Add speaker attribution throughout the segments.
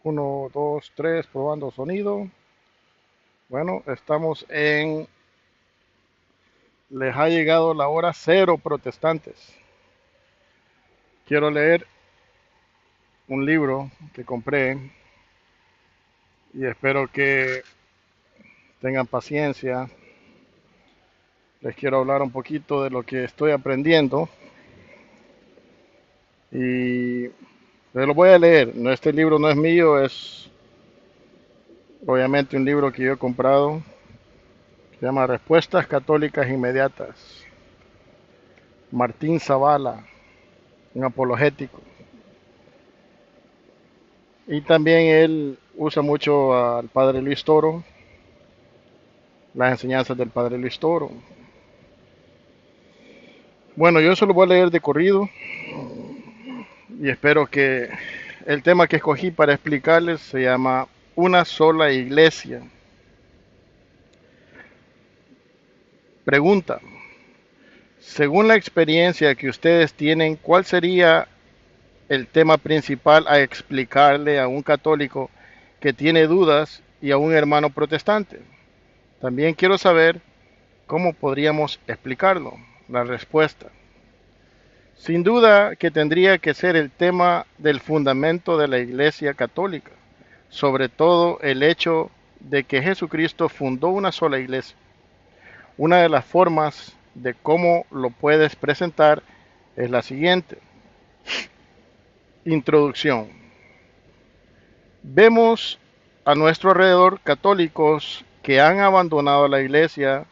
Speaker 1: Uno, dos, tres, probando sonido. Bueno, estamos en... Les ha llegado la hora cero, protestantes. Quiero leer un libro que compré y espero que tengan paciencia. Les quiero hablar un poquito de lo que estoy aprendiendo y se lo voy a leer. No, este libro no es mío, es obviamente un libro que yo he comprado. Se llama Respuestas Católicas Inmediatas. Martín Zavala, un apologético. Y también él usa mucho al padre Luis Toro, las enseñanzas del padre Luis Toro. Bueno, yo solo voy a leer de corrido y espero que el tema que escogí para explicarles se llama Una sola iglesia. Pregunta, según la experiencia que ustedes tienen, ¿cuál sería el tema principal a explicarle a un católico que tiene dudas y a un hermano protestante? También quiero saber cómo podríamos explicarlo. La respuesta. Sin duda que tendría que ser el tema del fundamento de la Iglesia Católica, sobre todo el hecho de que Jesucristo fundó una sola iglesia. Una de las formas de cómo lo puedes presentar es la siguiente. Introducción. Vemos a nuestro alrededor católicos que han abandonado la iglesia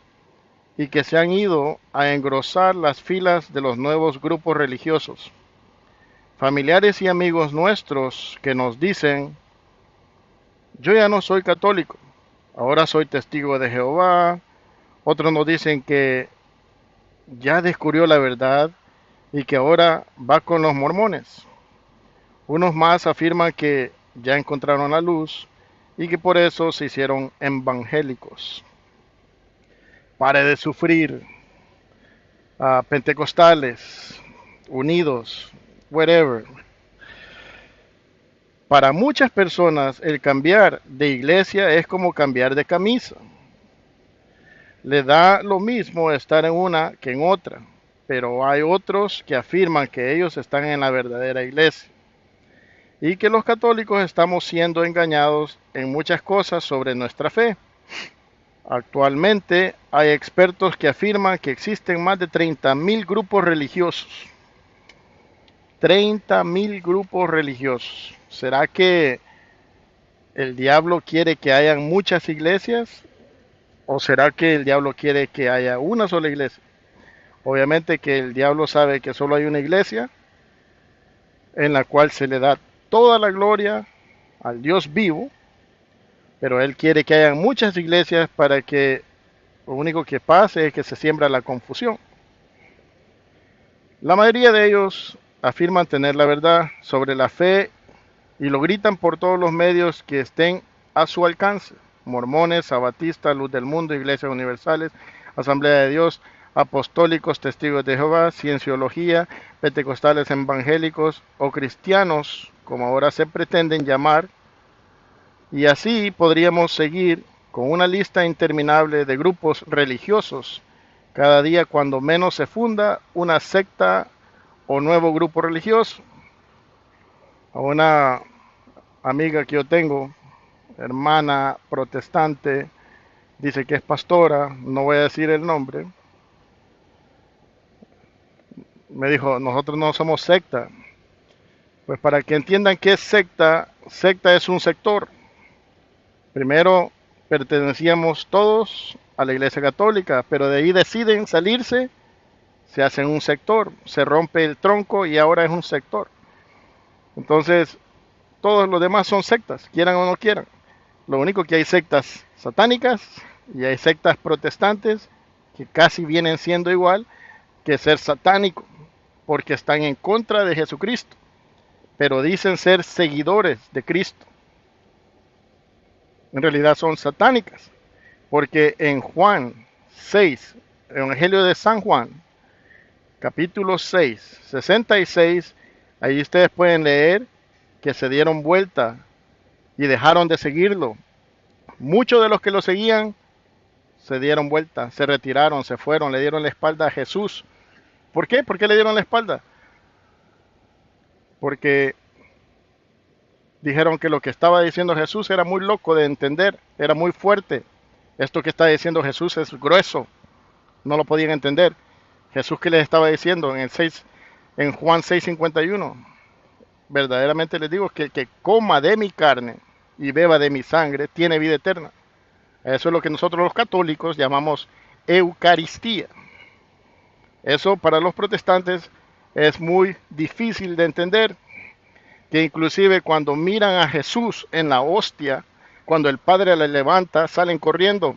Speaker 1: y que se han ido a engrosar las filas de los nuevos grupos religiosos. Familiares y amigos nuestros que nos dicen, yo ya no soy católico, ahora soy testigo de Jehová. Otros nos dicen que ya descubrió la verdad y que ahora va con los mormones. Unos más afirman que ya encontraron la luz y que por eso se hicieron evangélicos. Pare de sufrir. Pentecostales, unidos, whatever. Para muchas personas el cambiar de iglesia es como cambiar de camisa. Le da lo mismo estar en una que en otra, pero hay otros que afirman que ellos están en la verdadera iglesia y que los católicos estamos siendo engañados en muchas cosas sobre nuestra fe. Actualmente hay expertos que afirman que existen más de 30.000 grupos religiosos. 30.000 grupos religiosos. ¿Será que el diablo quiere que hayan muchas iglesias? ¿O será que el diablo quiere que haya una sola iglesia? Obviamente que el diablo sabe que solo hay una iglesia en la cual se le da toda la gloria al Dios vivo, pero él quiere que haya muchas iglesias para que lo único que pase es que se siembra la confusión. La mayoría de ellos afirman tener la verdad sobre la fe y lo gritan por todos los medios que estén a su alcance. Mormones, sabatistas, Luz del Mundo, Iglesias Universales, Asamblea de Dios, apostólicos, testigos de Jehová, cienciología, pentecostales evangélicos o cristianos, como ahora se pretenden llamar, y así podríamos seguir con una lista interminable de grupos religiosos. Cada día cuando menos se funda una secta o nuevo grupo religioso. A una amiga que yo tengo, hermana protestante, dice que es pastora, no voy a decir el nombre, me dijo, nosotros no somos secta. Pues para que entiendan qué es secta, secta es un sector. Primero pertenecíamos todos a la Iglesia Católica, pero de ahí deciden salirse, se hacen un sector, se rompe el tronco y ahora es un sector. Entonces, todos los demás son sectas, quieran o no quieran. Lo único que hay sectas satánicas y hay sectas protestantes que casi vienen siendo igual que ser satánico, porque están en contra de Jesucristo, pero dicen ser seguidores de Cristo. En realidad son satánicas, porque en Juan 6, Evangelio de San Juan, capítulo 6, 66, ahí ustedes pueden leer que se dieron vuelta y dejaron de seguirlo. Muchos de los que lo seguían se dieron vuelta, se retiraron, se fueron, le dieron la espalda a Jesús. ¿Por qué? ¿Por qué le dieron la espalda? Porque dijeron que lo que estaba diciendo Jesús era muy loco de entender, era muy fuerte. Esto que está diciendo Jesús es grueso, no lo podían entender. Jesús que les estaba diciendo en Juan 6:51, verdaderamente les digo que el que coma de mi carne y beba de mi sangre tiene vida eterna. Eso es lo que nosotros los católicos llamamos Eucaristía. Eso para los protestantes es muy difícil de entender, que inclusive cuando miran a Jesús en la hostia, cuando el Padre le levanta, salen corriendo.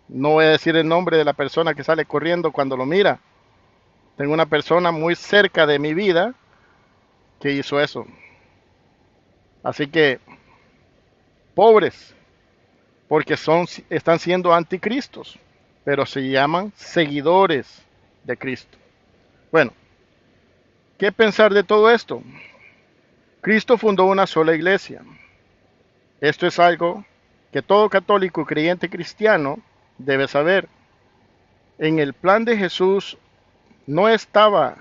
Speaker 1: No voy a decir el nombre de la persona que sale corriendo cuando lo mira. Tengo una persona muy cerca de mi vida que hizo eso. Así que, pobres, porque están siendo anticristos, pero se llaman seguidores de Cristo. Bueno, ¿qué pensar de todo esto? Cristo fundó una sola iglesia. Esto es algo que todo católico creyente cristiano debe saber. En el plan de Jesús no estaba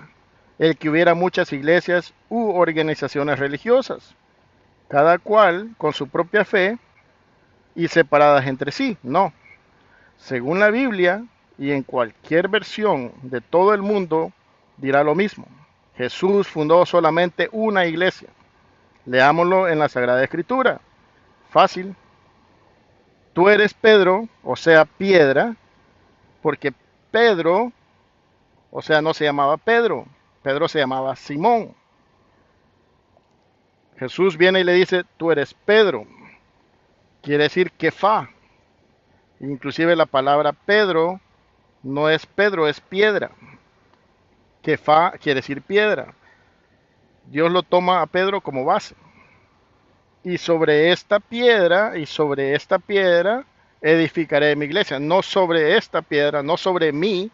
Speaker 1: el que hubiera muchas iglesias u organizaciones religiosas, cada cual con su propia fe y separadas entre sí. No. Según la Biblia y en cualquier versión de todo el mundo dirá lo mismo. Jesús fundó solamente una iglesia. Leámoslo en la Sagrada Escritura. Fácil. Tú eres Pedro, o sea, piedra, porque Pedro, o sea, no se llamaba Pedro, Pedro se llamaba Simón. Jesús viene y le dice, tú eres Pedro, quiere decir Kefá. Inclusive la palabra Pedro no es Pedro, es piedra. Kefá quiere decir piedra. Dios lo toma a Pedro como base. Y sobre esta piedra edificaré mi iglesia. No sobre esta piedra, no sobre mí,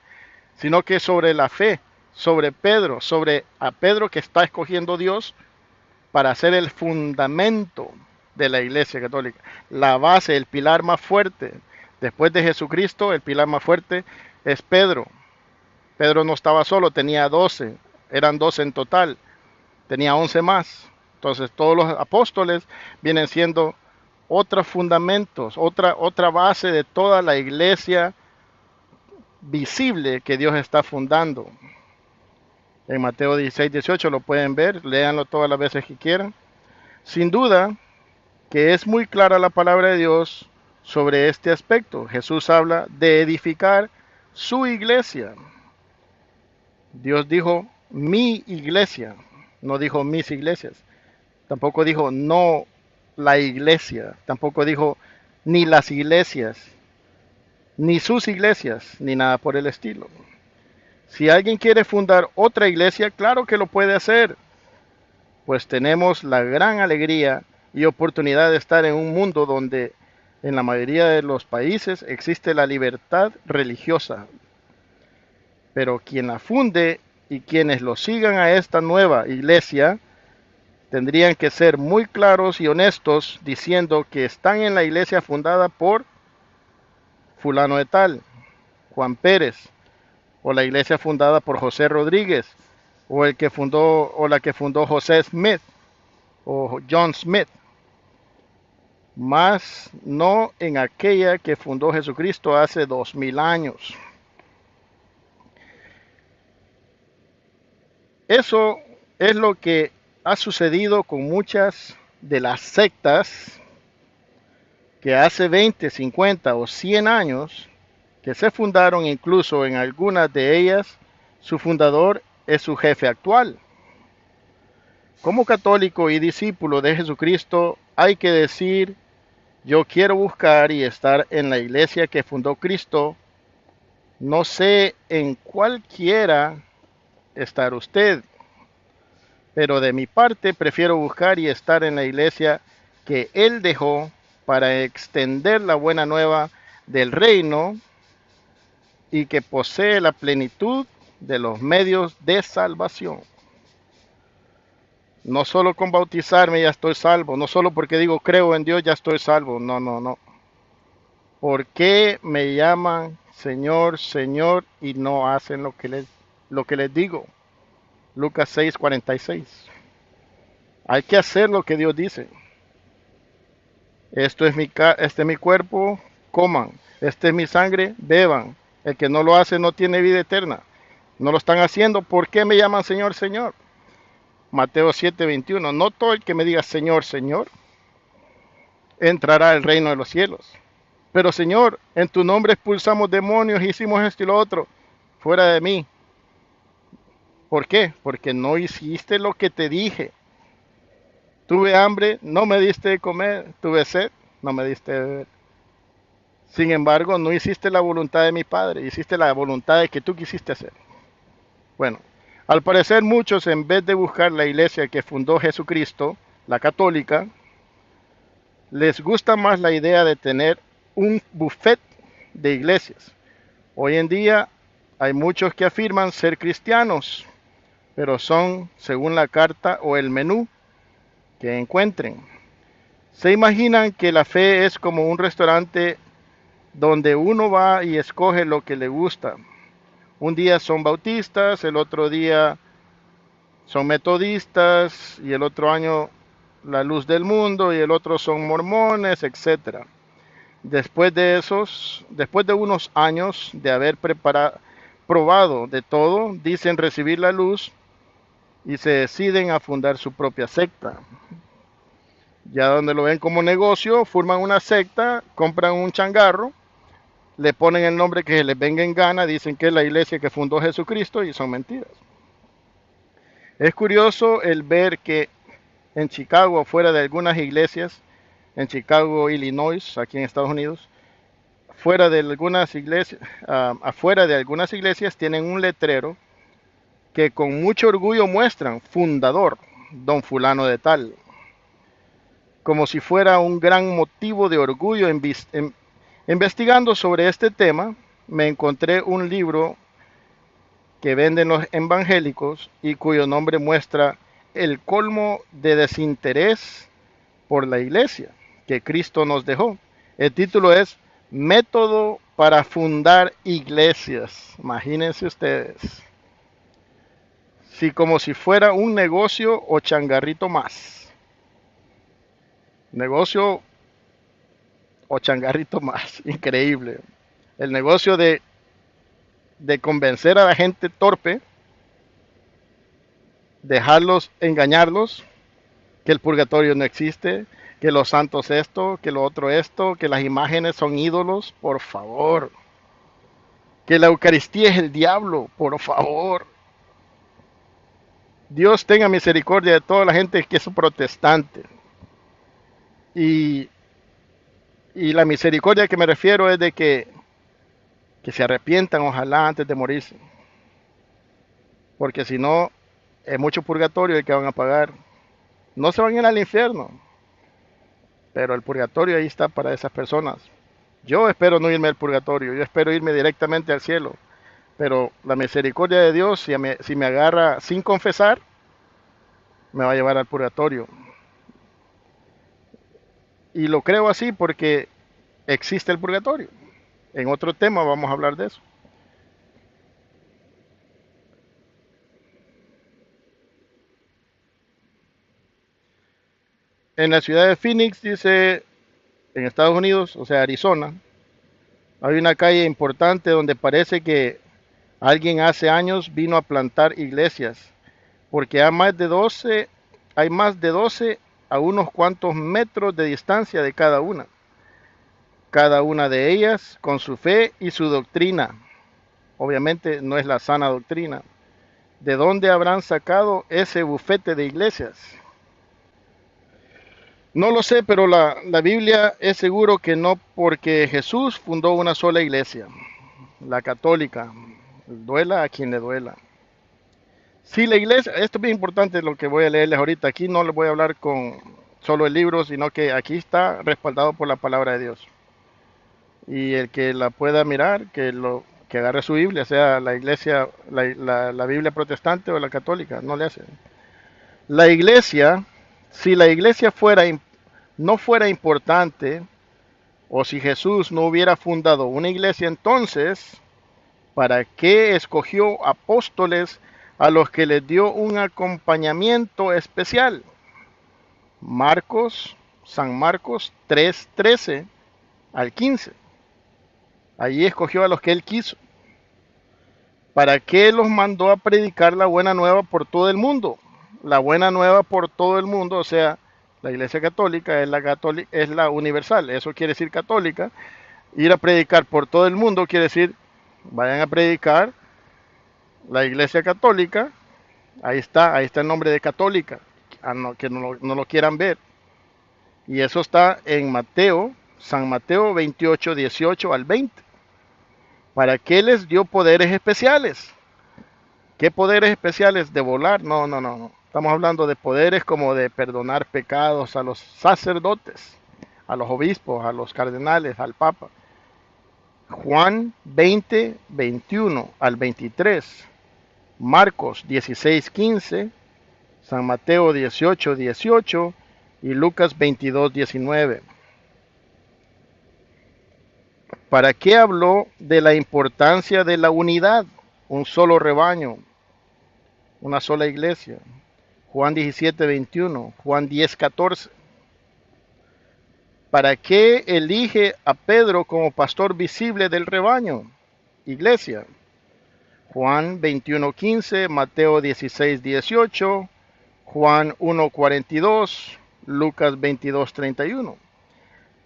Speaker 1: sino que sobre la fe, sobre Pedro, sobre a Pedro que está escogiendo Dios para ser el fundamento de la iglesia católica. La base, el pilar más fuerte. Después de Jesucristo, el pilar más fuerte es Pedro. Pedro no estaba solo, tenía 12, eran 12 en total, tenía 11 más. Entonces todos los apóstoles vienen siendo otros fundamentos, otra base de toda la iglesia visible que Dios está fundando. En Mateo 16:18 lo pueden ver, léanlo todas las veces que quieran. Sin duda que es muy clara la palabra de Dios sobre este aspecto. Jesús habla de edificar su iglesia. Dios dijo mi iglesia, no dijo mis iglesias. Tampoco dijo no la iglesia, tampoco dijo ni las iglesias, ni sus iglesias, ni nada por el estilo. Si alguien quiere fundar otra iglesia, claro que lo puede hacer, pues tenemos la gran alegría y oportunidad de estar en un mundo donde en la mayoría de los países existe la libertad religiosa. Pero quien la funde y quienes lo sigan a esta nueva iglesia tendrían que ser muy claros y honestos diciendo que están en la iglesia fundada por fulano de tal, Juan Pérez, o la iglesia fundada por José Rodríguez, o el que fundó o la que fundó José Smith o John Smith, más no en aquella que fundó Jesucristo hace 2000 años. Eso es lo que ha sucedido con muchas de las sectas que hace 20, 50 o 100 años que se fundaron, incluso en algunas de ellas su fundador es su jefe actual. Como católico y discípulo de Jesucristo hay que decir, yo quiero buscar y estar en la iglesia que fundó Cristo. No sé en cuál quiera estar usted, pero de mi parte prefiero buscar y estar en la iglesia que Él dejó para extender la buena nueva del reino y que posee la plenitud de los medios de salvación. No solo con bautizarme ya estoy salvo, no solo porque digo creo en Dios ya estoy salvo, no, no, no. ¿Por qué me llaman Señor, Señor y no hacen lo que les digo? Lucas 6:46. Hay que hacer lo que Dios dice. Este es mi cuerpo, coman. Este es mi sangre, beban. El que no lo hace no tiene vida eterna. No lo están haciendo. ¿Por qué me llaman Señor, Señor? Mateo 7:21. No todo el que me diga Señor, Señor entrará al reino de los cielos. Pero Señor, en tu nombre expulsamos demonios, hicimos esto y lo otro. Fuera de mí. ¿Por qué? Porque no hiciste lo que te dije. Tuve hambre, no me diste de comer. Tuve sed, no me diste de beber. Sin embargo, no hiciste la voluntad de mi Padre, hiciste la voluntad de que tú quisiste hacer. Bueno, al parecer muchos, en vez de buscar la iglesia que fundó Jesucristo, la católica, les gusta más la idea de tener un buffet de iglesias. Hoy en día hay muchos que afirman ser cristianos, pero son según la carta o el menú que encuentren. Se imaginan que la fe es como un restaurante donde uno va y escoge lo que le gusta. Un día son bautistas, el otro día son metodistas y el otro año la luz del mundo y el otro son mormones, etcétera. Después de unos años de haber probado de todo, dicen recibir la luz y se deciden a fundar su propia secta. Ya donde lo ven como negocio, forman una secta, compran un changarro, le ponen el nombre que les venga en gana, dicen que es la iglesia que fundó Jesucristo y son mentiras. Es curioso el ver que en Chicago, afuera de algunas iglesias, en Chicago, Illinois, aquí en Estados Unidos, fuera de algunas iglesias, afuera de algunas iglesias tienen un letrero que con mucho orgullo muestran fundador, don fulano de tal, como si fuera un gran motivo de orgullo. Investigando sobre este tema, me encontré un libro que venden los evangélicos y cuyo nombre muestra el colmo de desinterés por la iglesia que Cristo nos dejó. El título es Método para fundar iglesias. Imagínense ustedes. Si como si fuera un negocio o changarrito más. Negocio o changarrito más. Increíble. El negocio de convencer a la gente torpe, dejarlos, engañarlos, que el purgatorio no existe, que los santos esto, que lo otro esto, que las imágenes son ídolos, por favor. Que la Eucaristía es el diablo, por favor. Dios tenga misericordia de toda la gente que es protestante. Y, y la misericordia que me refiero es de que se arrepientan, ojalá, antes de morirse. Porque si no, es mucho purgatorio el que van a pagar. No se van a ir al infierno, pero el purgatorio ahí está para esas personas. Yo espero no irme al purgatorio, yo espero irme directamente al cielo. Pero la misericordia de Dios, si me agarra sin confesar, me va a llevar al purgatorio. Y lo creo así porque existe el purgatorio. En otro tema vamos a hablar de eso. En la ciudad de Phoenix, dice, en Estados Unidos, o sea, Arizona, hay una calle importante donde parece que alguien hace años vino a plantar iglesias, porque hay más de 12 a unos cuantos metros de distancia de cada una de ellas con su fe y su doctrina. Obviamente no es la sana doctrina. ¿De dónde habrán sacado ese bufete de iglesias? No lo sé, pero la Biblia es seguro que no, porque Jesús fundó una sola iglesia, la católica. Duela a quien le duela. Si la iglesia, esto es bien importante lo que voy a leerles ahorita, aquí no les voy a hablar con solo el libro, sino que aquí está respaldado por la palabra de Dios. Y el que la pueda mirar, que agarre su Biblia, sea la iglesia, la Biblia protestante o la católica, no le hace. La iglesia, si la iglesia no fuera importante, o si Jesús no hubiera fundado una iglesia, entonces, ¿para qué escogió apóstoles a los que les dio un acompañamiento especial? San Marcos 3:13 al 15. Allí escogió a los que él quiso. ¿Para qué los mandó a predicar la buena nueva por todo el mundo? La buena nueva por todo el mundo, o sea, la Iglesia Católica es la universal, eso quiere decir católica. Ir a predicar por todo el mundo quiere decir, vayan a predicar la Iglesia Católica, ahí está el nombre de católica, que no lo quieran ver. Y eso está en San Mateo 28, 18 al 20. ¿Para qué les dio poderes especiales? ¿Qué poderes especiales de volar? No, no, no, no. Estamos hablando de poderes como de perdonar pecados a los sacerdotes, a los obispos, a los cardenales, al papa. Juan 20, 21 al 23. Marcos 16, 15. San Mateo 18, 18 y Lucas 22, 19. ¿Para qué habló de la importancia de la unidad? Un solo rebaño, una sola iglesia. Juan 17, 21, Juan 10, 14. ¿Para qué elige a Pedro como pastor visible del rebaño? Iglesia. Juan 21, 15, Mateo 16, 18, Juan 1, 42, Lucas 22, 31.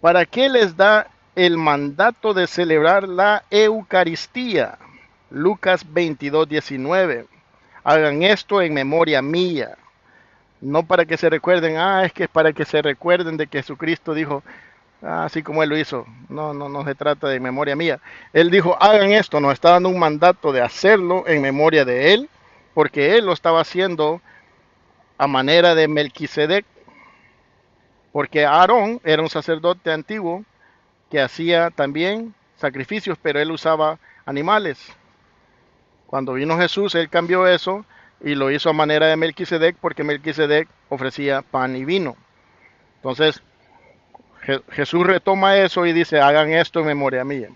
Speaker 1: ¿Para qué les da el mandato de celebrar la Eucaristía? Lucas 22, 19. Hagan esto en memoria mía. No para que se recuerden, es que es para que se recuerden de que Jesucristo dijo, así como Él lo hizo. No, no, no se trata de memoria mía. Él dijo, hagan esto, nos está dando un mandato de hacerlo en memoria de Él, porque Él lo estaba haciendo a manera de Melquisedec, porque Aarón era un sacerdote antiguo que hacía también sacrificios, pero él usaba animales. Cuando vino Jesús, él cambió eso y lo hizo a manera de Melquisedec, porque Melquisedec ofrecía pan y vino. Entonces, Jesús retoma eso y dice, hagan esto en memoria mía,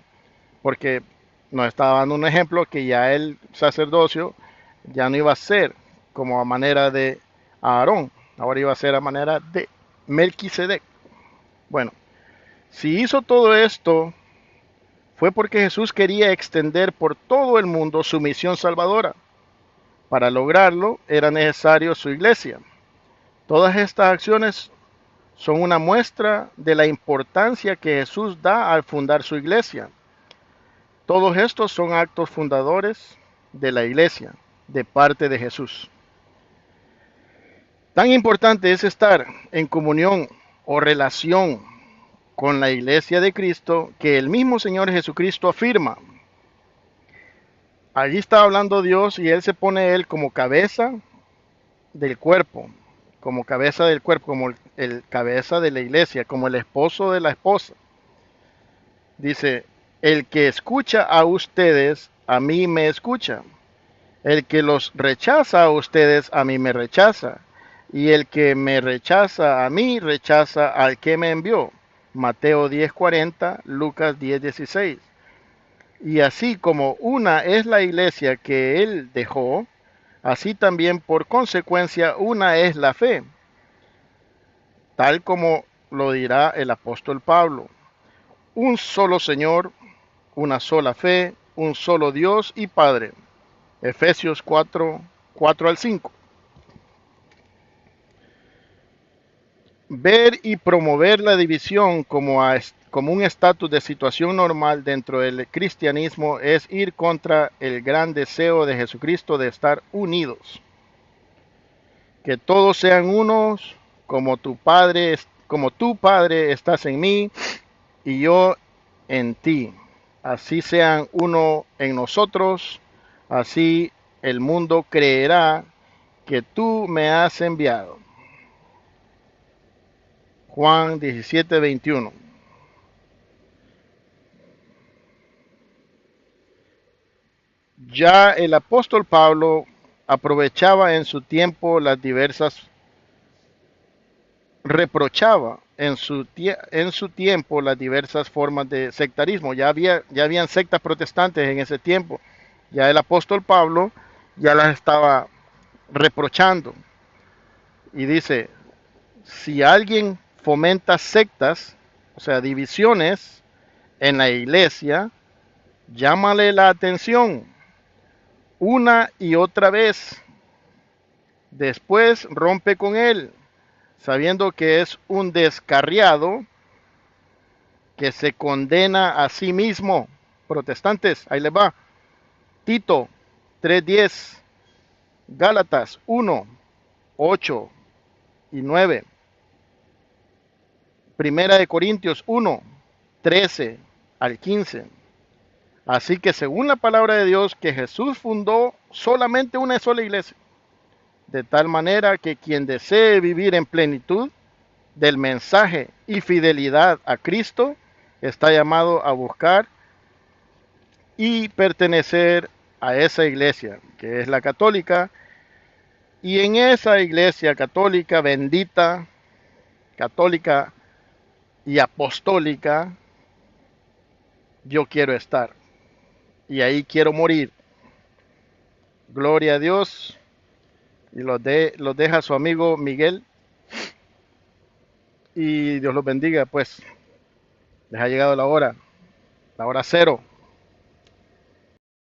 Speaker 1: porque nos estaba dando un ejemplo que ya el sacerdocio ya no iba a ser como a manera de Aarón, ahora iba a ser a manera de Melquisedec. Bueno, si hizo todo esto, fue porque Jesús quería extender por todo el mundo su misión salvadora. Para lograrlo era necesario su iglesia. Todas estas acciones son una muestra de la importancia que Jesús da al fundar su iglesia. Todos estos son actos fundadores de la iglesia, de parte de Jesús. Tan importante es estar en comunión o relación con la iglesia de Cristo que el mismo Señor Jesucristo afirma. Allí está hablando Dios y Él se pone Él como cabeza del cuerpo, como el cabeza de la iglesia, como el esposo de la esposa. Dice, el que escucha a ustedes, a mí me escucha. El que los rechaza a ustedes, a mí me rechaza. Y el que me rechaza a mí, rechaza al que me envió. Mateo 10:40, Lucas 10:16. Y así como una es la iglesia que él dejó, así también por consecuencia una es la fe, tal como lo dirá el apóstol Pablo. Un solo Señor, una sola fe, un solo Dios y Padre. Efesios 4, al 5. Ver y promover la división como un estatus de situación normal dentro del cristianismo es ir contra el gran deseo de Jesucristo de estar unidos. Que todos sean unos como tu Padre estás en mí y yo en ti. Así sean uno en nosotros, así el mundo creerá que tú me has enviado. Juan 17, 21. Ya el apóstol Pablo aprovechaba en su tiempo las diversas reprochaba en su tiempo las diversas formas de sectarismo. Ya habían sectas protestantes en ese tiempo. Ya el apóstol Pablo ya las estaba reprochando. Y dice, si alguien fomenta sectas, o sea, divisiones en la iglesia, llámale la atención una y otra vez. Después rompe con él, sabiendo que es un descarriado que se condena a sí mismo. Protestantes, ahí les va. Tito 3:10, Gálatas 1:8 y 9, Primera de Corintios 1:13 al 15. Así que según la palabra de Dios, que Jesús fundó solamente una sola iglesia, de tal manera que quien desee vivir en plenitud del mensaje y fidelidad a Cristo, está llamado a buscar y pertenecer a esa iglesia, que es la católica, y en esa iglesia católica bendita, católica y apostólica, yo quiero estar, y ahí quiero morir. Gloria a Dios, y los deja su amigo Miguel, y Dios los bendiga, pues les ha llegado la hora cero.